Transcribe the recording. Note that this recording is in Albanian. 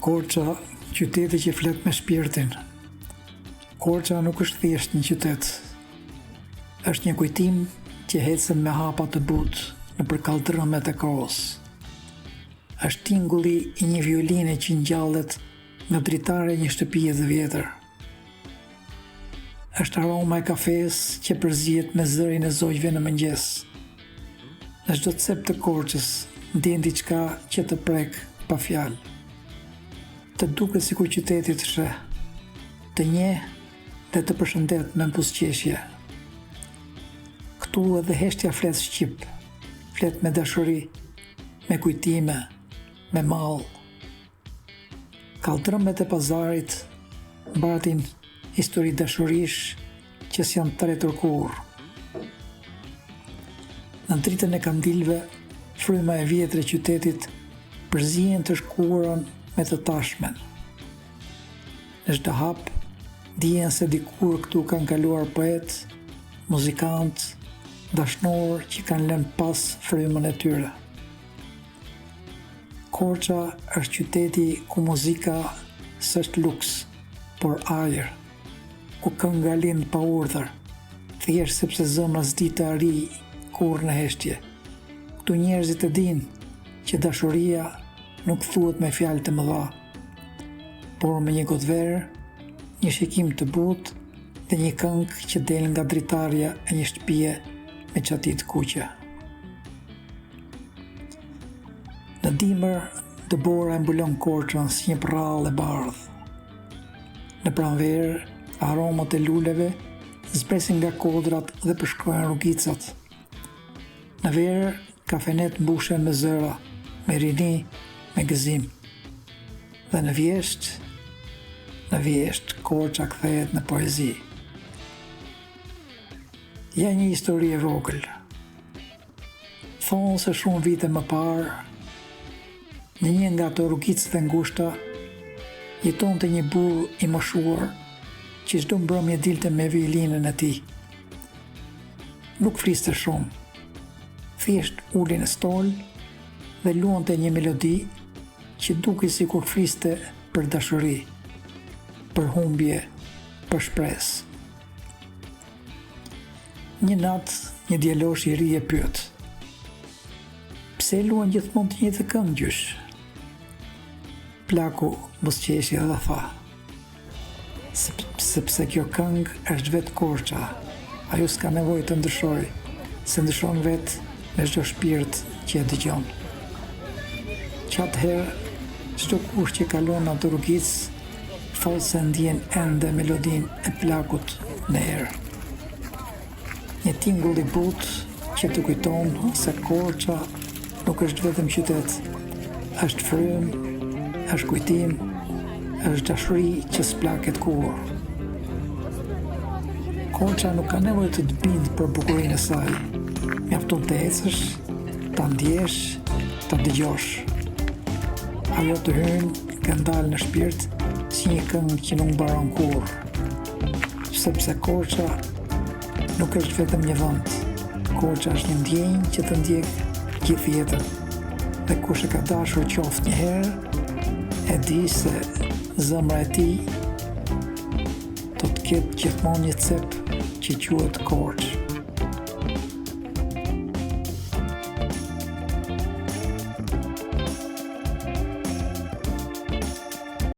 Korça, qyteti që flet me shpirtin. Korça nuk është thjesht një qytet. Është një kujtim që ecën me hapa të butë nëpër kaldrëmet e kohës. Është tingulli i një violine që ngjallet nga dritare e një shtëpie të vjetër. Është aroma e kafes që përzihet me zërin e zogjve në mëngjes. Në çdo cep të Korçës ndjen diçka që të prek pa fjalë. Të duket sikur qyteti të sheh, të njeh dhe të përshëndet me buzëqeshje. Ktu edhe heshtja flet shqip, flet me dashuri, me kujtime, me mall. Kaldrëmet e pazarit mbatin histori dashurish që s'janë tretur kurrë. Në dritën e kandilëve, fryma e vjetër e qytetit përzihen të shkuarën me të tashmen. Në çdo hap, dihen se dikur këtu kanë kaluar poet, muzikant, dashnor që kanë lënë pas frymën e tyre. Korça është qyteti ku muzika s'është luks, por ajër, ku kënga lind pa urdhër, thjesht sepse zemra s'di të arrijë kurrë në heshtje. Këtu njerëzit e dinë që dashuria nuk thuhet me fjalë të mëdha, por me një gotë verë, një shikim të butë dhe një këngë që del nga dritarja e një shtëpie me çati të kuqe. Në dimër, dëbora e mbulon Korçën si një prallë e bardhë. Në pranverë, aromat e luleve zpresin nga kodrat dhe përshkruajnë rrugicat. Në verë, kafenet mbushen me zëra, me rini, me gëzim. Dhe në vjesht, Korça kthehet në poezi. Ja një histori e vogël. Thonë se shumë vite më parë, në një nga ato rrugicët e ngushta, jetonte një burr i moshuar që çdo mbrëmje dilte me violinën e tij. Nuk fliste shumë, thjesht uli në stol dhe luante një melodi që dukej sikur fliste për dashuri, për humbje, për shpresë. Një natë, një djalosh i ri e pyet: "Pse luan gjithmonë të njëjtë këngë gjysh?" Plaku buzëqeshi dhe tha: "Sepse kjo këngë është vetë Korça, ajo s'ka nevojë të ndryshoj, se ndryshon vetë me çdo shpirt që e dëgjon." Qatëherë, çdo kush që kalon atë rrugicë thotë se ndjen ende melodinë e plakut në erë. Një tingull i butë që të kujton se Korça nuk është vetëm qytet, është frymë, është kujtim, është dashuri që s'plaket kurrë. Korça nuk ka nevojë të të bindë për bukurinë e saj. Mjafton të ecësh, ta ndjesh, ta dëgjosh. Ajo të hynë ka ndalë në shpirt si një këngë që nuk mbaron kurrë. Sepse Korça nuk është vetëm një vend. Korça është një ndjenjë që të ndjek gjithë jetën. Dhe kush e ka dashur qoftë një herë, e di se zemra e tij do të ketë gjithmonë një cep që quhet Korçë.